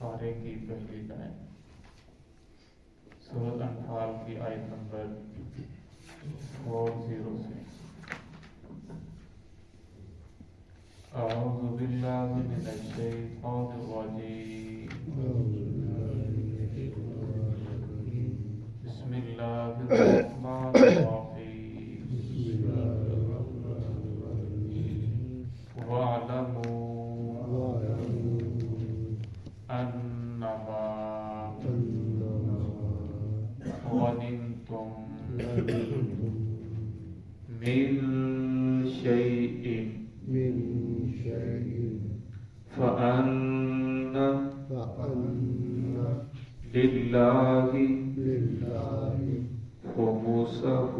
پارے کی پہلی لائن سورۃ انفال کی آیت نمبر 40 سے۔ اعوذ باللہ من الشیطان الرجیم، بسم اللہ الرحمن الرحیم، وَاعْلَمُوا أَنَّمَا غَنِمْتُم مِّن شَيْءٍ فَأَنَّ لِلَّهِ خُمُسَهُ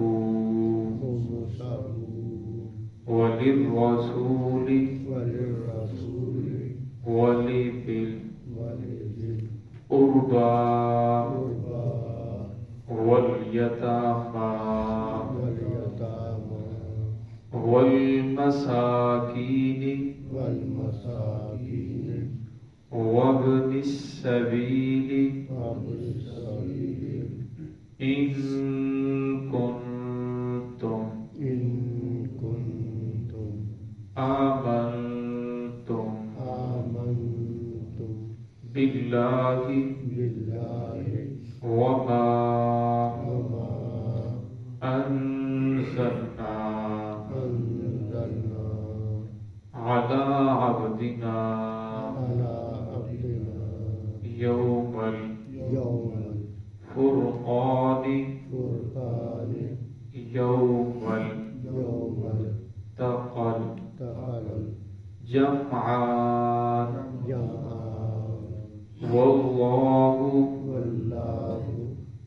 وَلِلرَّسُولِ وَلِذِي الْقُرْبَى وَالْيَتَامَى وَالْمَسَاكِينِ وَابْنِ السَّبِيلِ إِن كُنتُمْ آمنتم بالله وما أنزلنا على عبدنا يوم الفرقان يوم التقى الجمعان والله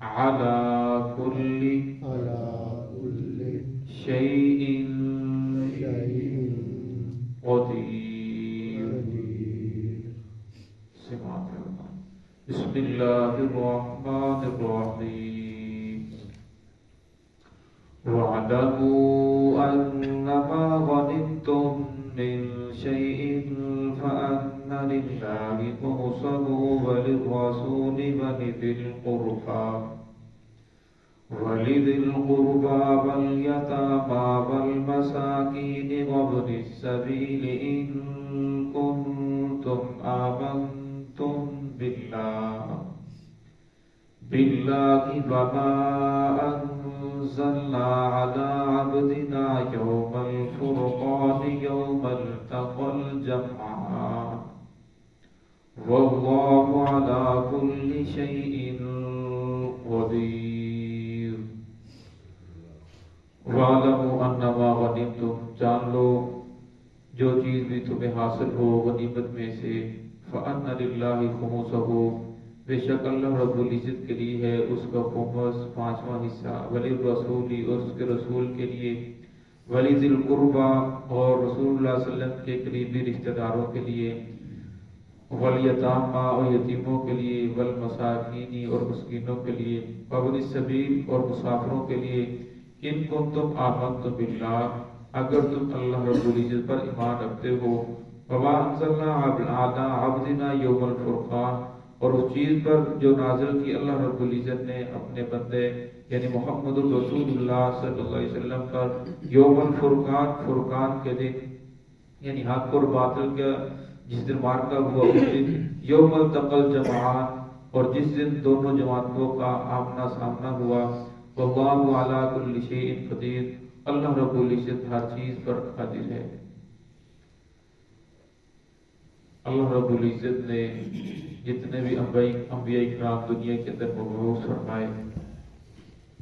على كل شيء قدير۔ بسم اللہ الرحمن الرحیم، وَاعْلَمُوا أَنَّمَا غَنِمْتُم مِّن شَيْءٍ فَأَنَّ لِلَّهِ خُمُسَهُ وَلِلرَّسُولِ وَلِذِي الْقُرْبَى وَالْيَتَامَى وَالْمَسَاكِينِ وَابْنِ السَّبِيلِ إِن كُنتُمْ آمنتم بالله وما أنزلنا على عبدنا يوم الفرقان يوم التقى الجمعان والله على كل شيء قدير۔ وَاعْلَمُوا أَنَّمَا غَنِمْتُم، جان لو جو چیز بھی تمہیں حاصل ہو غنیمت میں سے، فَأَنَّ لِلَّهِ خُمُسَهُ، بے شک اللہ رب العزت کے لیے ہے اس کا خمس، پانچواں حصہ، وَلِلرَّسُولِ، اور اس کے رسول کے لیے، وَلِذِي الْقُرْبَى، اور رسول اللہ صلی اللہ علیہ وسلم کے قریبی رشتہ داروں کے لیے، وَالْيَتَامَى، اور یتیموں کے لیے، وَالْمَسَاکِینِ، اور مسکینوں کے لیے، وَابْنِ السَّبِیل، اور مسافروں کے لیے، ان کنتم آمنتم باللہ، اگر تم اللہ رب العزت پر ایمان رکھتے ہو، وما انزلنا علی عبدنا یوم الفرقان، اور اس چیز پر جو نازل کی اللہ رب العزت نے اپنے بندے یعنی محمد رسول اللہ صلی اللہ علیہ وسلم پر یوم الفرقان، فرقان کے دن، یعنی حق اور باطل کا جس دن معرکہ ہوا اس دن، یوم التقى الجمعان، اور جس دن دونوں جماعتوں کا آمنا سامنا ہوا، واللہ علی کل شیء قدیر، اللہ رب العزت ہر چیز پر قادر ہے۔ اللہ رب العزت نے جتنے بھی انبیاء کرام دنیا کے اندر مبعوث فرمائے،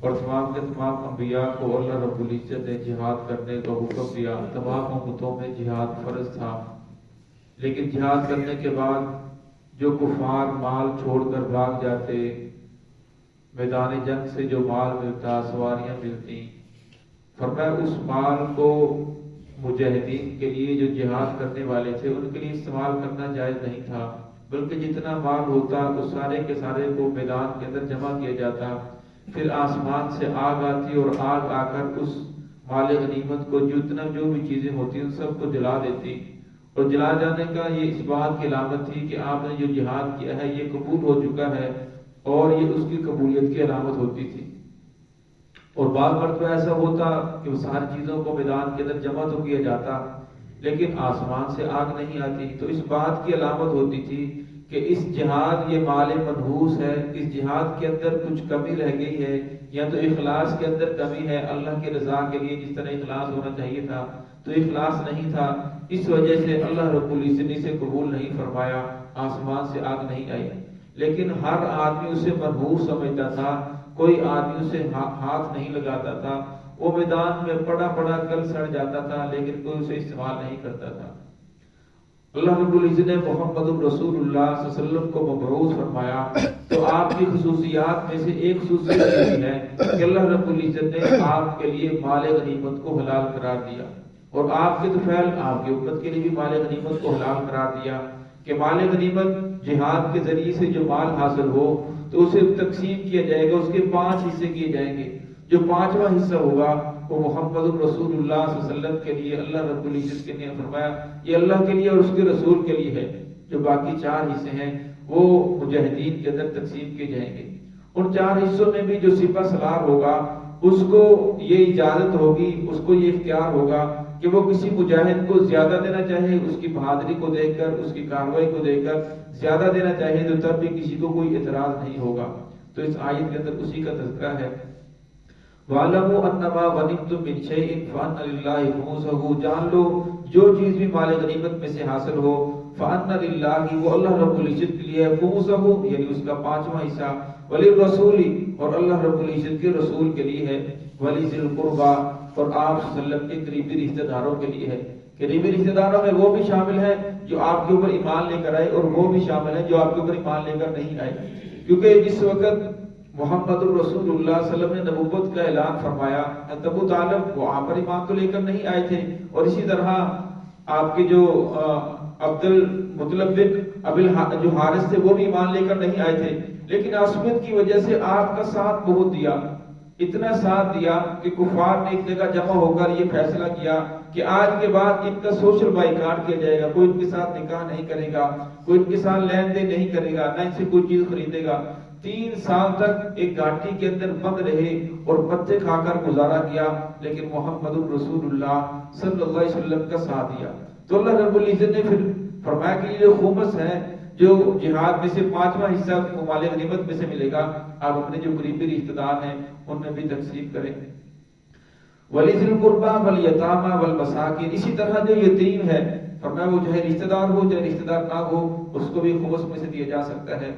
اور تمام کے تمام انبیاء کو اللہ رب العزت نے جہاد کرنے کا حکم دیا۔ تمام امتوں میں جہاد فرض تھا، لیکن جہاد کرنے کے بعد جو کفار مال چھوڑ کر بھاگ جاتے، میدان جنگ سے جو مال ملتا، سواریاں ملتی، فرمایا اس مال کو مجاہدین کے لیے جو جہاد کرنے والے تھے ان کے لیے استعمال کرنا جائز نہیں تھا، بلکہ جتنا مال ہوتا تو سارے کے سارے کو میدان کے اندر جمع کیا جاتا، پھر آسمان سے آگ آتی اور آگ آ کر اس مال غنیمت کو جو بھی چیزیں ہوتی ان سب کو جلا دیتی، اور جلا جانے کا یہ اس بات کی علامت تھی کہ آپ نے جو جہاد کیا ہے یہ قبول ہو چکا ہے، اور یہ اس کی قبولیت کی علامت ہوتی تھی۔ اور بعض مرتبہ ایسا ہوتا کہ وہ ساری چیزوں کو میدان کے اندر جمع تو کیا جاتا لیکن آسمان سے آگ نہیں آتی، تو اس بات کی علامت ہوتی تھی کہ اس جہاد یہ مال منحوس ہے، اس جہاد کے اندر کچھ کمی رہ گئی ہے، یا تو اخلاص کے اندر کمی ہے، اللہ کی رضا کے لیے جس طرح اخلاص ہونا چاہیے تھا تو اخلاص نہیں تھا، اس وجہ سے اللہ رب العزت نے اسے قبول نہیں فرمایا، آسمان سے آگ نہیں آئی۔ لیکن ہر آدمی اسے منحوس سمجھتا تھا، کوئی آدمی اسے ہاتھ نہیں لگاتا تھا، وہ میدان میں پڑا پڑا کل سڑ جاتا تھا لیکن کوئی اسے استعمال نہیں کرتا تھا۔ اللہ رب العزت نے محمد رسول اللہ صلی اللہ علیہ وسلم کو مبعوث فرمایا تو آپ کی خصوصیات میں سے ایک خصوصیت یہ ہے کہ اللہ رب العزت نے آپ کے لیے مال غنیمت کو حلال قرار دیا، اور آپ کے طفیل آپ کی امت کے لیے بھی مال غنیمت کو حلال قرار دیا کہ مال غنیمت جہاد کے ذریعے سے جو مال حاصل ہو تو اسے تقسیم کیا جائے گا، اس کے 5 حصے کیے جائیں گے، جو 5واں حصہ ہوگا وہ محمد رسول اللہ صلی اللہ علیہ وسلم کے لیے اللہ رب العزت نے فرمایا یہ اللہ کے لیے اور اس کے رسول کے لیے ہے، جو باقی 4 حصے ہیں وہ مجاہدین کے اندر تقسیم کیے جائیں گے۔ ان 4 حصوں میں بھی جو سپہ سالار ہوگا اس کو یہ اجازت ہوگی، اس کو یہ اختیار ہوگا کہ وہ کسی مجاہد کو زیادہ دینا چاہے، اس کی بہادری کو دیکھ کر، اس کی کارروائی کو دیکھ کر زیادہ دینا چاہے تو تب بھی کسی کو کوئی اعتراض نہیں ہوگا۔ تو اس آیت کے اندر اسی کا تذکرہ ہے۔ وَعَلَمُوا أَنَّمَا غَنِمْتُم مِّن شَيْءٍ فَأَنَّ لِلَّهِ خُمُسَهُ، جان لو جو چیز بھی مال غنیمت میں سے حاصل ہو، فَأَنَّ لِلَّهِ وہ اللہ رب العزت کے لیے، خُمُسَهُ یعنی اس کا 5واں حصہ، وَلِلرَّسُولِ اور اللہ رب العزت کے رسول کے لیے ہے، وَلِذِي الْقُرْبَى اور آپ صلی اللہ علیہ وسلم کے قریبی رشتہ داروں کے لیے ہے۔ قریبی رشتہ داروں میں وہ بھی شامل ہیں جو آپ کے اوپر ایمان لے کر آئے، اور وہ بھی شامل ہیں جو آپ کے اوپر ایمان لے کر نہیں آئے، کیونکہ جس وقت محمد رسول اللہ صلی اللہ علیہ وسلم نے نبوت کا اعلان فرمایا، ابو طالب وہ آپ پر ایمان تو لے کر نہیں آئے تھے، اور اسی طرح آپ کے جو عبد المطلب جو حارث تھے وہ بھی ایمان لے کر نہیں آئے تھے، لیکن عصمت کی وجہ سے آپ کا ساتھ بہت دیا، اتنا ساتھ دیا کہ کفار نے ایک جگہ جمع ہو کر یہ فیصلہ کیا کہ آج کے بعد ان کا سوشل بائیکاٹ کیا جائے گا، کوئی ان کے ساتھ نکاح نہیں کرے گا، کوئی ان کے ساتھ لین دین نہیں کرے گا، نہ ان سے کوئی چیز خریدے گا۔ 3 سال تک ایک گھاٹی کے اندر بند رہے اور پتے کھا کر گزارا کیا، لیکن محمد رسول اللہ صلی اللہ علیہ وسلم کا ساتھ دیا۔ تو اللہ رب العزت نے پھر فرمایا کہ یہ جو خمس ہے، جو جہاد میں سے 5واں حصہ مال غنیمت میں سے ملے گا، آپ اپنے جو قریبی رشتہ دار ہیں ان میں بھی تقسیم کریں۔ وَلِذِي الْقُرْبَى وَالْيَتَامَى وَالْمَسَاكِينِ اسی طرح جو یتیم ہے، فرمایا وہ چاہے رشتہ دار ہو چاہے رشتہ دار نہ ہو اس کو بھی خمس میں سے دیا جا سکتا ہے۔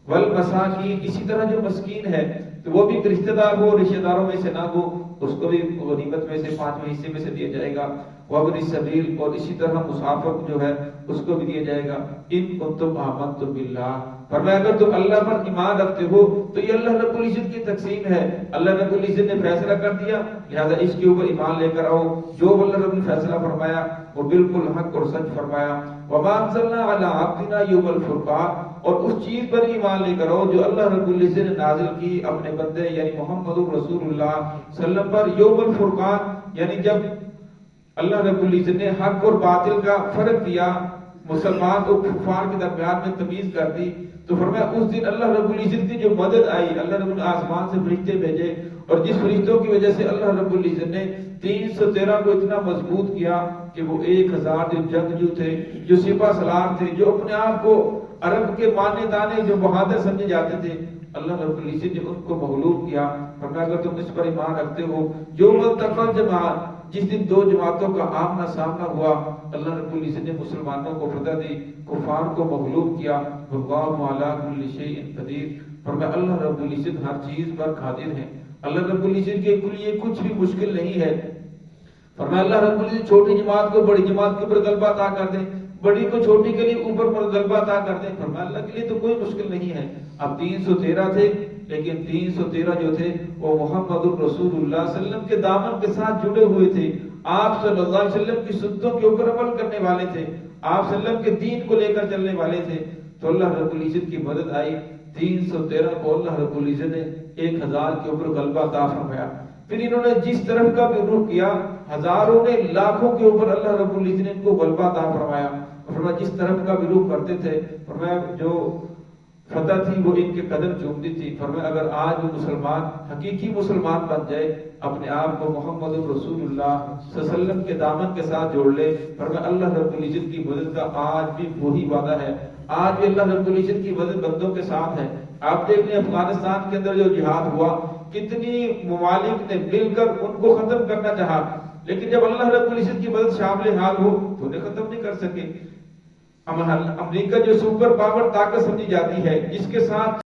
والمساکین اسی طرح جو مسکین ہے تو وہ بھی رشتہ دار ہو رشتہ داروں میں سے نہ ہو اس کو بھی غنیمت میں سے 5ویں حصے میں سے دیا جائے گا۔ وابن السبیل اور اسی طرح مسافر جو ہے اس کو بھی دیا جائے گا۔ ان کنتم آمنتم باللہ، فرمایا اگر تم اللہ پر ایمان رکھتے ہو تو یہ اللہ رب العزت کی تقسیم ہے، اللہ رب العزت نے فیصلہ کر دیا، لہذا اس کے اوپر ایمان لے کر آؤ، جو اللہ رب نے فیصلہ فرمایا وہ بالکل حق اور سچ فرمایا۔ وما انزلنا علی عبدنا یوم الفرقان اور اس چیز پر ایمان لے کر آؤ جو اللہ رب العزت نے نازل کی اپنے بندے یعنی محمد رسول اللہ صلی اللہ علیہ وسلم پر یوم الفرقان، یعنی جب اللہ رب العزت نے حق اور باطل کا فرق کیا، مسلمان اور کفار کے درمیان میں تمیز کر دی، تو فرمایا اس دن اللہ رب العزت کی جو مدد آئی، اللہ رب نے آسمان سے فرشتے بھیجے، اور جس فرشتوں کی وجہ سے اللہ رب العزت نے 313 کو اتنا مضبوط کیا کہ وہ 1000 جو جنگجو تھے، جو سپہ سالار تھے، جو اپنے آپ کو عرب کے مانے دانے جو بہادر سمجھے جاتے تھے، اللہ رب العزت نے ان کو مغلوب کیا۔ فرمایا اگر تم اس پر ایمان رکھتے ہو، جو التقى جماعت جس دن 2 جماعتوں کا آمنا سامنا ہوا، اللہ رب العزت نے مسلمانوں کو فتح دی، کفار کو مغلوب کیا۔ واللہ علی کل شیء قدیر، فرمایا اللہ رب العزت ہر چیز پر قادر ہے، اللہ رب العزت کے لیے کچھ بھی مشکل نہیں ہے۔ فرمایا اللہ رب العزت چھوٹی جماعت کو بڑی جماعت کے اوپر غلبہ عطا کر دیں، بڑی کو چھوٹی کے لیے اوپر پر غلبہ عطا کر دیں، فرمایا اللہ کے لیے تو کوئی مشکل نہیں ہے۔ اب 313 تھے، لیکن 313 جو تھے وہ محمد رسول اللہ صلی اللہ علیہ وسلم کے دامن کے ساتھ جڑے ہوئے تھے، آپ صلی اللہ علیہ وسلم کی سنتوں کے اوپر عمل کرنے والے تھے، آپ صلی اللہ علیہ وسلم کے دین کو لے کر چلنے والے تھے، تو اللہ رب العزت کی مدد آئی۔ 313 کو اللہ رب العزت نے 1000 کے اوپر غلبہ عطا فرمایا۔ پھر انہوں نے جس طرف کا بھی رخ کیا، ہزاروں نے لاکھوں کے اوپر اللہ رب العزت نے ان کو غلبہ عطا فرمایا۔ فرمایا جس طرف کا بھی رخ کرتے تھے فرمایا جو فتح تھی وہ ان کے قدم چومتی تھی. فرمایا اگر آج وہ مسلمان حقیقی مسلمان بن جائے اپنے آپ کو محمد رسول اللہ صلی اللہ علیہ وسلم کے دامن کے ساتھ جوڑ لے, فرمایا اللہ رب العزت کی مدد کا آج بھی وہی وعدہ ہے, آج بھی اللہ رب العزت کی مدد بندوں کے ساتھ ہے. آپ دیکھ لیں افغانستان کے اندر جو جہاد ہوا کتنی ممالک نے مل کر ان کو ختم کرنا چاہا, لیکن جب اللہ رب العزت کی مدد شامل حال ہو تو انہیں ختم نہیں کر سکے. امریکہ جو سپر پاور طاقت سمجھی جاتی ہے جس کے ساتھ